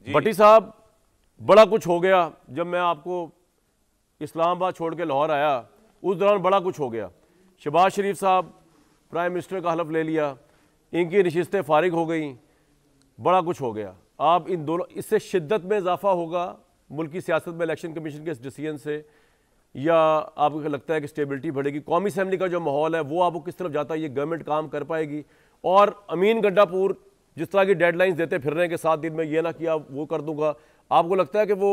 भट्टी साहब, बड़ा कुछ हो गया। जब मैं आपको इस्लामाबाद छोड़ के लाहौर आया उस दौरान बड़ा कुछ हो गया। शहबाज शरीफ साहब प्राइम मिनिस्टर का हलफ ले लिया, इनकी नशिस्तें फारिग हो गई, बड़ा कुछ हो गया। आप इन दोनों, इससे शिद्दत में इजाफा होगा मुल्क की सियासत में इलेक्शन कमीशन के इस डिसीजन से, या आपको लगता है कि स्टेबिलिटी बढ़ेगी? कौमी असम्बली का जो माहौल है वो आपको किस तरफ जाता है? ये गवर्नमेंट काम कर पाएगी? और अमीन गड्ढापुर जिस तरह की डेडलाइंस देते फिर रहे हैं कि 7 दिन में ये ना किया वो कर दूंगा, आपको लगता है कि वो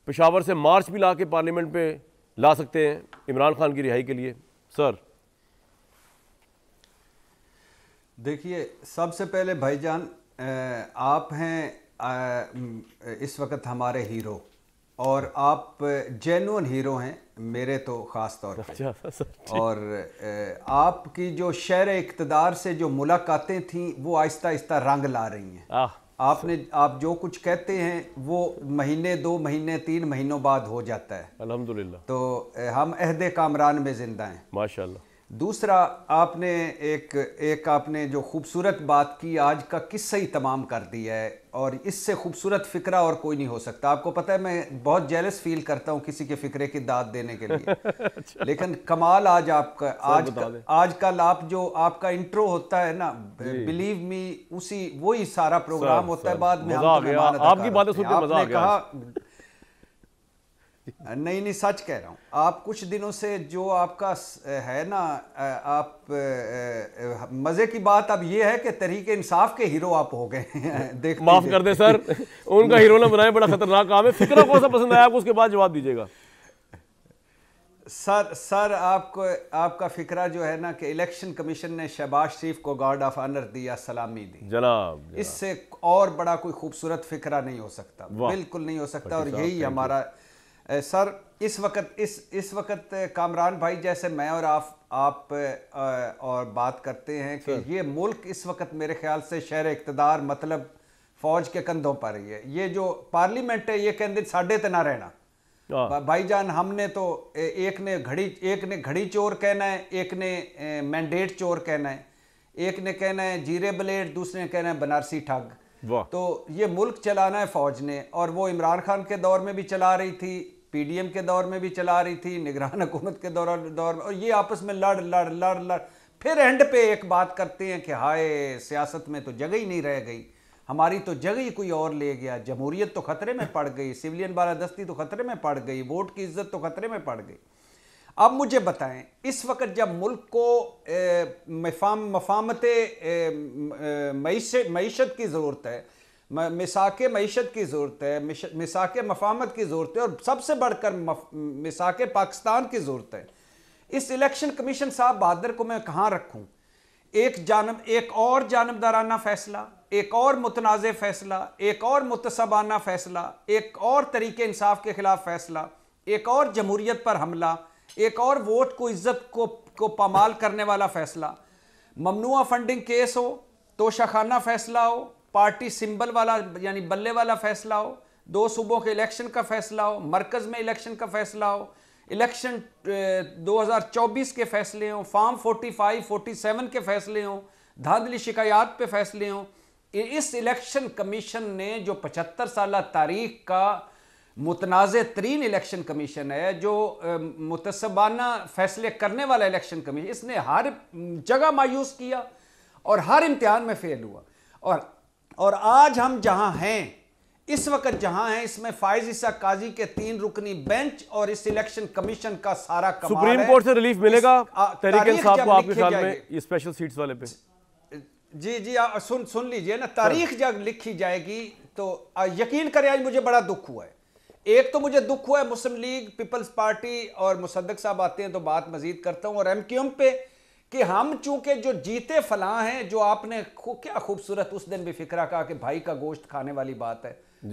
पेशावर से मार्च भी ला के पार्लियामेंट पे ला सकते हैं इमरान खान की रिहाई के लिए? सर देखिए, सबसे पहले भाईजान, आप हैं इस वक्त हमारे हीरो, और आप जेन्युइन हीरो हैं मेरे तो ख़ास तौर पे। और आपकी जो शहर इक़्तिदार से जो मुलाकातें थीं वो आहिस्ता आहिस्ता रंग ला रही हैं। आप जो कुछ कहते हैं वो महीने, 2 महीने, 3 महीनों बाद हो जाता है, अल्हम्दुलिल्लाह। तो हम अहदे कामरान में ज़िंदा हैं माशाअल्लाह। दूसरा, आपने एक आपने जो खूबसूरत बात की, आज का किस्सा ही तमाम कर दिया है, और इससे खूबसूरत फ़िक्रा और कोई नहीं हो सकता। आपको पता है मैं बहुत जेलस फील करता हूँ किसी के फ़िक्रे की दाद देने के लिए। अच्छा। लेकिन कमाल आज आपका, आज कल आप जो आपका इंट्रो होता है ना, बिलीव मी, वही सारा प्रोग्राम होता है। बाद में आपकी बातें सुन के मजा आ गया। नहीं, सच कह रहा हूँ। आप कुछ दिनों से जो आपका है ना, आप मजे की बात अब ये है कि तहरीके इंसाफ के हीरो आप हो गए। माफ कर दे सर, उनका हीरो ना बनाए, बड़ा खतरनाक काम है। फिक्रा कौन सा पसंद आया आपको, उसके बाद जवाब दीजिएगा। सर आपका फिक्रा जो है ना कि इलेक्शन कमीशन ने शहबाज शरीफ को गार्ड ऑफ ऑनर दिया, सलामी दी, जनाब। इससे और बड़ा कोई खूबसूरत फिक्रा नहीं हो सकता, बिल्कुल नहीं हो सकता। और यही हमारा सर इस वक्त कामरान भाई जैसे मैं और आप और बात करते हैं कि ये मुल्क इस वक्त मेरे ख्याल से शहर इक़्तिदार मतलब फौज के कंधों पर ही है। ये जो पार्लियामेंट है ये कहते साढ़े ते ना रहना भाईजान। हमने तो एक ने घड़ी चोर कहना है, एक ने मैंडेट चोर कहना है, एक ने कहना है जीरे ब्लेड, दूसरे ने कहना है बनारसी ठग। तो ये मुल्क चलाना है फौज ने, और वो इमरान खान के दौर में भी चला रही थी, पीडीएम के दौर में भी चला रही थी, निगरान हुकूमत के दौर में, और ये आपस में लड़ फिर एंड पे एक बात करते हैं कि हाय सियासत में तो जगह ही नहीं रह गई, हमारी तो जगह ही कोई और ले गया, जमहूरियत तो खतरे में पड़ गई, सिविलियन बालादस्ती तो खतरे में पड़ गई, वोट की इज्जत तो खतरे में पड़ गई। अब मुझे बताएं, इस वक्त जब मुल्क को मफामत मईशत की ज़रूरत है, मिसाके मईशत की ज़रूरत है, मिसाके मफामत की ज़रूरत है, और सबसे बढ़कर मिसाके पाकिस्तान की ज़रूरत है, इस इलेक्शन कमीशन साहब बहादुर को मैं कहाँ रखूँ? एक और जानबदाराना फैसला, एक और मुतनाज़ फैसला, एक और मुतसबाना फैसला, एक और तरीके इंसाफ के खिलाफ फैसला, एक और जमहूरियत पर हमला, एक और वोट को इज्जत को पामाल करने वाला फैसला, ममनुआ फंडिंग केस हो, तोशाखाना फैसला हो, पार्टी सिंबल वाला यानी बल्ले वाला फैसला हो, 2 सूबों के इलेक्शन का फैसला हो, मरकज़ में इलेक्शन का फैसला हो, इलेक्शन 2024 के फैसले हों, फॉर्म 45, 47 के फैसले हों, धांधली शिकायत पे फैसले हों। इस इलेक्शन कमीशन ने जो 75 साल तारीख का मुतनाज़ तरीन इलेक्शन कमीशन है, जो मुतसबाना फैसले करने वाला इलेक्शन कमीशन, इसने हर जगह मायूस किया और हर इम्तिहान में फेल हुआ। और आज हम जहां हैं, इस वक्त जहां हैं, इसमें फायज ईसा काजी के 3 रुकनी बेंच और इस इलेक्शन कमीशन का सारा कमाल है। सुप्रीम कोर्ट से रिलीफ मिलेगा तहरीक इंसाफ को आपके ख्याल में, ये स्पेशल सीट्स वाले पे? जी सुन लीजिए ना, तारीख जब लिखी जाएगी तो यकीन करें आज मुझे बड़ा दुख हुआ है। एक तो मुझे दुख हुआ है मुस्लिम लीग, पीपल्स पार्टी और मुसद्दक साहब आते हैं तो बात मजीद करता हूं, और एमक्यूएम पे कि हम चूंकि जो जीते फलां हैं, जो आपने क्या खूबसूरत उस दिन भी फिक्रा कहा कि भाई का गोश्त खाने वाली बात है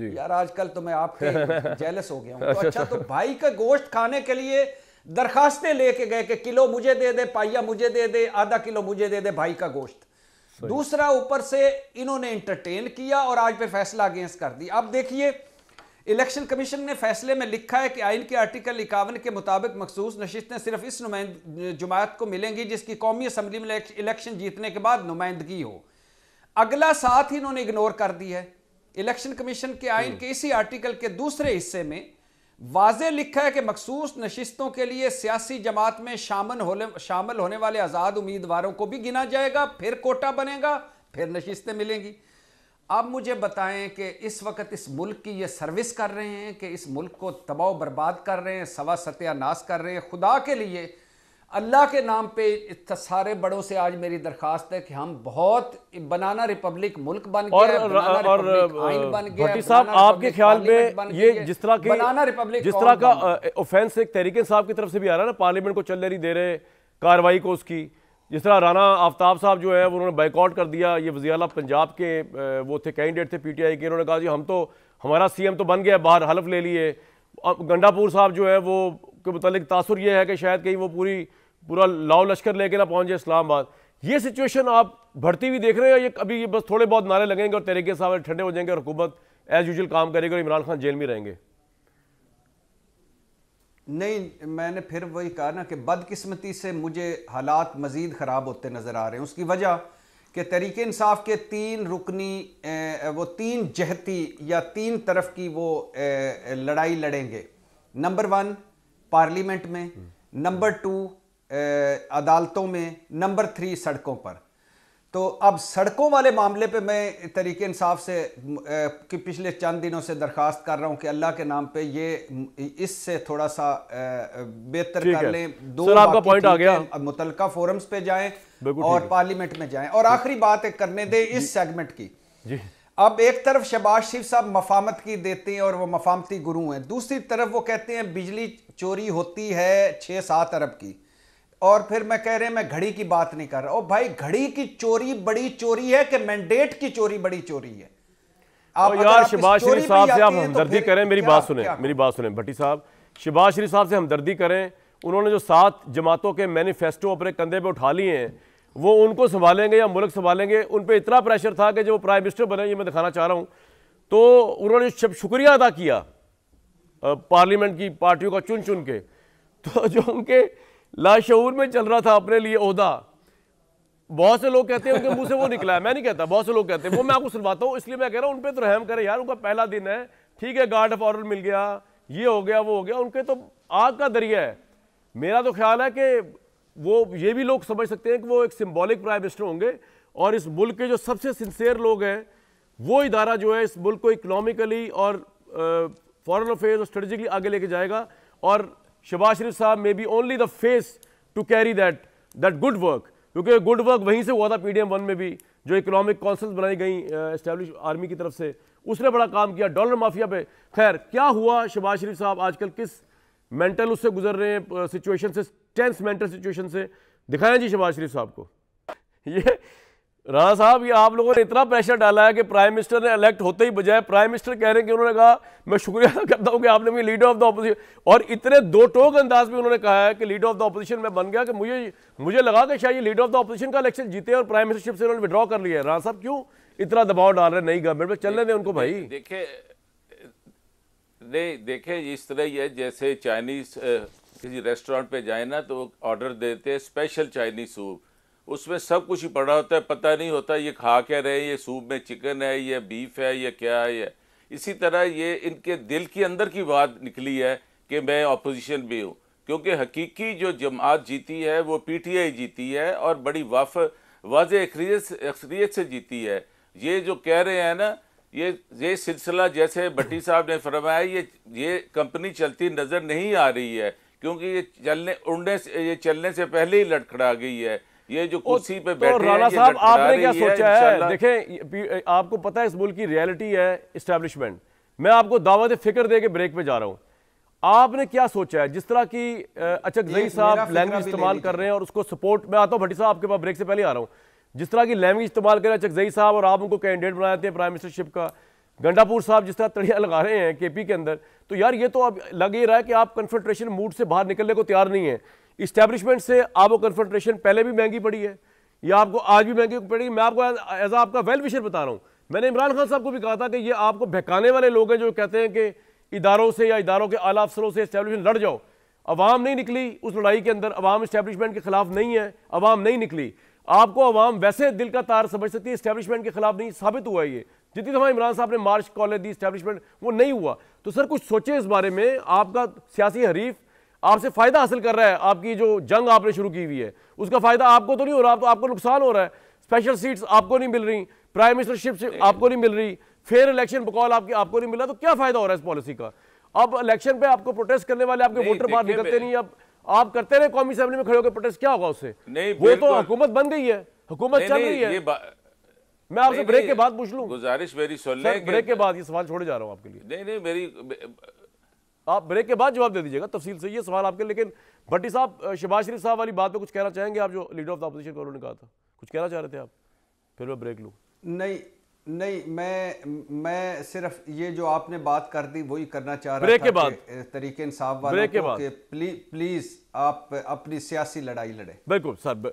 यार, आजकल तो मैं आपके जेलस हो गया हूं। तो अच्छा, तो भाई का गोश्त खाने के लिए दरखास्तें लेके गए कि किलो मुझे दे दे, पाइया मुझे दे दे, आधा किलो मुझे दे दे भाई का गोश्त। दूसरा, ऊपर से इन्होंने इंटरटेन किया और आज पे फैसला अगेंस्ट कर दिया। अब देखिए, इलेक्शन कमीशन ने फैसले में लिखा है कि आइन के आर्टिकल 51 के मुताबिक मखसूस नशिस्तें सिर्फ इस जमात को मिलेंगी जिसकी कौमी असम्बली में इलेक्शन जीतने के बाद नुमाइंदगी हो। अगला साथ ही इन्होंने इग्नोर कर दी है इलेक्शन कमीशन के आइन के इसी आर्टिकल के दूसरे हिस्से में वाज़े लिखा है कि मखसूस नशिस्तों के लिए सियासी जमात में शामिल होने वाले आज़ाद उम्मीदवारों को भी गिना जाएगा, फिर कोटा बनेगा, फिर नशिस्तें मिलेंगी। अब मुझे बताएं कि इस वक्त इस मुल्क की ये सर्विस कर रहे हैं कि इस मुल्क को तबाह बर्बाद कर रहे हैं, सवा सत्यानाश कर रहे हैं। खुदा के लिए अल्लाह के नाम पे सारे बड़ों से आज मेरी दरखास्त है कि हम बहुत बनाना रिपब्लिक मुल्क बन गया, आइन बन गया। भट्टी साहब, आपके ख्याल में ये जिस तरह की बनाना रिपब्लिक जिस तरह का ऑफेंस एक तहरीक इंसाफ की तरफ से भी आ रहा है ना, पार्लियामेंट को चलने नहीं दे रहे कार्रवाई को, उसकी जिस तरह राना आफ्ताब साहब जो है उन्होंने बाइकआउट कर दिया। ये वज़ीर आला पंजाब के वो थे, कैंडिडेट थे पीटीआई के, उन्होंने कहा जी हम तो, हमारा सीएम तो बन गया, बाहर हलफ ले लिए। गंडापुर साहब जो है वो के मुतालिक तासुर ये है कि शायद कहीं वो पूरा लाव लश्कर लेके ना पहुंच जाए इस्लामाबाद। ये सिचुएशन आप बढ़ती हुई देख रहे हैं, ये अभी बस थोड़े बहुत नारे लगेंगे और तरीके साहब ठंडे हो जाएंगे और हुकूमत एज यूजुअल काम करेगी और इमरान खान जेल में रहेंगे? नहीं, मैंने फिर वही कहा ना कि बदकिस्मती से मुझे हालात मज़ीद ख़राब होते नज़र आ रहे हैं। उसकी वजह कि तहरीक इंसाफ के 3 रुकनी वो 3 जहती या 3 तरफ की वो लड़ाई लड़ेंगे। नंबर 1 पार्लियामेंट में, नंबर 2 अदालतों में, नंबर 3 सड़कों पर। तो अब सड़कों वाले मामले पे मैं तहरीक इंसाफ से कि पिछले चंद दिनों से दरख्वास्त कर रहा हूं कि अल्लाह के नाम पे ये इससे थोड़ा सा बेहतर कर लें। 2 आपका पॉइंट आ गया, मुतलका फोरम्स पे जाएं और पार्लियामेंट में जाएं। और आखिरी बात एक करने दे इस सेगमेंट की जी। अब एक तरफ शहबाज शरीफ साहब मफामत की देते हैं और वो मफामती गुरु हैं, दूसरी तरफ वो कहते हैं बिजली चोरी होती है 6-7 अरब की, और फिर मैं कह रहे हैं मैं घड़ी की बात नहीं कर रहा। ओ भाई, घड़ी की चोरी बड़ी चोरी है कि मैंडेट की चोरी बड़ी चोरी है? आप यार शहबाज शरीफ साहब से आप हमदर्दी करें, मेरी बात सुने भट्टी साहब, शहबाज शरीफ साहब से हमदर्दी करें। उन्होंने जो 7 जमातों के मैनिफेस्टो अपने कंधे पे उठा लिए हैं, वो उनको संभालेंगे या मुल्क संभालेंगे? उन पर इतना प्रेशर था कि जो प्राइम मिनिस्टर बने, ये मैं दिखाना चाह रहा हूँ, तो उन्होंने शुक्रिया अदा किया पार्लियामेंट की पार्टियों का चुन चुन के। तो जो उनके लाशऊर में चल रहा था अपने लिए ओहदा, बहुत से लोग कहते हैं उनके मुंह से वो निकला है, मैं नहीं कहता, बहुत से लोग कहते हैं, वो मैं आपको सुनवाता हूँ। इसलिए मैं कह रहा हूँ उन पे तो रहम करें यार, उनका पहला दिन है, ठीक है, गार्ड ऑफ ऑनर मिल गया, ये हो गया, वो हो गया, उनके तो आग का दरिया है। मेरा तो ख्याल है कि वो ये भी लोग समझ सकते हैं कि वो एक सिंबॉलिक प्राइम मिनिस्टर होंगे और इस मुल्क के जो सबसे सिंसियर लोग हैं, वो इदारा जो है इस मुल्क को इकोनॉमिकली और फॉरेन अफेयर्स और स्ट्रेटेजिकली आगे लेके जाएगा। और शहबाज शरीफ साहब may be only the face to carry that good work, क्योंकि गुड वर्क वहीं से हुआ था PDM 1 में भी, जो इकोनॉमिक काउंसिल्स बनाई गई एस्टैब्लिश आर्मी की तरफ से, उसने बड़ा काम किया डॉलर माफिया पे। खैर, क्या हुआ शहबाज शरीफ साहब आजकल किस मेंटल उससे गुजर रहे हैं, सिचुएशन से, टेंस मेंटल सिचुएशन से, दिखाएं जी शहबाज शरीफ साहब को। ये राणा साहब, ये आप लोगों ने इतना प्रेशर डाला है कि प्राइम मिनिस्टर ने इलेक्ट होते ही बजाय प्राइम मिनिस्टर कह रहे हैं कि उन्होंने कहा मैं शुक्रिया अदा करता हूं कि आपने मुझे लीडर ऑफ द ऑपोजिशन, और इतने दो टोक अंदाज में उन्होंने कहा है कि लीडर ऑफ द ऑपोजिशन में बन गया कि मुझे लगा कि शायद ये लीडर ऑफ द ऑपोजिशन का इलेक्शन जीते और प्राइम मिनिस्टरशिप से उन्होंने विड्रॉ कर लिया है। राणा साहब, क्यों इतना दबाव डाल रहे हैं नई गवर्नमेंट पर? चलने दें उनको भाई। देखे इस तरह ही है जैसे चाइनीज किसी रेस्टोरेंट पे जाए ना तो ऑर्डर देते हैं स्पेशल चाइनीज सूप, उसमें सब कुछ ही पड़ा होता है, पता नहीं होता ये खा क्या रहे, ये सूप में चिकन है, ये बीफ है, ये क्या है। ये इसी तरह ये इनके दिल के अंदर की बात निकली है कि मैं अपोजिशन भी हूँ, क्योंकि हकीकी जो जमात जीती है वो PTI जीती है और बड़ी वाज़े अक्सरियत से जीती है। ये जो कह रहे हैं ना, ये सिलसिला जैसे भट्टी साहब ने फरमाया, ये कंपनी चलती नज़र नहीं आ रही है, क्योंकि ये चलने से पहले ही लड़खड़ा गई है। ये जो कुर्सी पे बैठे राणा साहब, आपने क्या सोचा है? देखें, आपको पता है इस मुल्क की रियलिटी है एस्टैब्लिशमेंट। मैं आपको दावत फिक्र दे के ब्रेक पे जा रहा हूं। आपने क्या सोचा है? जिस तरह की अचकजई साहब लैंग्वेज इस्तेमाल कर रहे हैं और उसको सपोर्ट, मैं आता हूं भट्टी साहब आपके पास ब्रेक से पहले आ रहा हूं, जिस तरह की लैंग्वेज इस्तेमाल कर रहे हैं अचकजई साहब और आप उनको कैंडिडेट बनाते हैं प्राइम मिनिस्टरशिप का, गंडापुर साहब जिस तरह तड़िया लगा रहे हैं KP के अंदर, तो यार ये तो अब लग ही रहा है कि आप कन्फ्रंटेशन मूड से बाहर निकलने को तैयार नहीं है। इस्टेब्लिशमेंट से आपको कन्फ्रंटेशन पहले भी महंगी पड़ी है, या आपको आज भी महंगी पड़ेगी। मैं आपको एज आपका वेल विशर बता रहा हूँ। मैंने इमरान खान साहब को भी कहा था कि ये आपको बहकाने वाले लोग हैं जो कहते हैं कि इदारों से या इदारों के आला अफसरों से इस्टेब्लिशमेंट लड़ जाओ। अवाम नहीं निकली उस लड़ाई के अंदर, अवाम इस्टेब्लिशमेंट के खिलाफ नहीं है, अवाम नहीं निकली। आपको अवाम वैसे दिल का तार समझ सकती है, इस्टेब्लिशमेंट के खिलाफ नहीं, साबित हुआ ये जितनी दफ़ा इमरान साहब ने मार्च कॉलेज दी इस्टेब्लिशमेंट, वो नहीं हुआ। तो सर कुछ सोचे इस बारे में, आपका सियासी हरीफ आपसे फ़ायदा हासिल कर रहा है, आपकी जो जंग आपने शुरू की हुई है उसका फ़ायदा आपको तो नहीं हो रहा, तो आपको नुकसान हो रहा है। स्पेशल सीट्स आपको नहीं मिल रही, प्राइम मिनिस्टरशिप आपको नहीं मिल रही, फेयर इलेक्शन बकौल आपको नहीं मिला, तो क्या फ़ायदा हो रहा है इस पॉलिसी का? अब इलेक्शन पे आपको प्रोटेस्ट करने वाले आपके वोटर बाहर निकलते नहीं, अब आप करते रहे कौमी असेंबली में खड़े होकर प्रोटेस्ट, क्या होगा उससे? वो तो हुकूमत बन गई है, हुकूमत चल रही है। मैं आपसे ब्रेक के बाद पूछ लूं, गुजारिश मेरी सुन लें, ब्रेक के बाद ये सवाल छोड़े जा रहा हूं आपके लिए। नहीं मेरी, आप ब्रेक के बाद जवाब दे दीजिएगा तफसील से, ये सवाल आपके। लेकिन भट्टी साहब, शहबाज शरीफ साहब वाली बात पे कुछ कहना चाहेंगे आप, जो लीडर ऑफ द अपोजिशन को उन्होंने कहा था, कुछ कहना चाह रहे थे आप? फिर मैं ब्रेक लूँ। नहीं, मैं सिर्फ ये जो आपने बात कर दी वही करना चाह रहा ब्रेक था के बाद, तरीके इंसाफ वालों को कि प्लीज आप अपनी सियासी लड़ाई लड़े। बिल्कुल सर।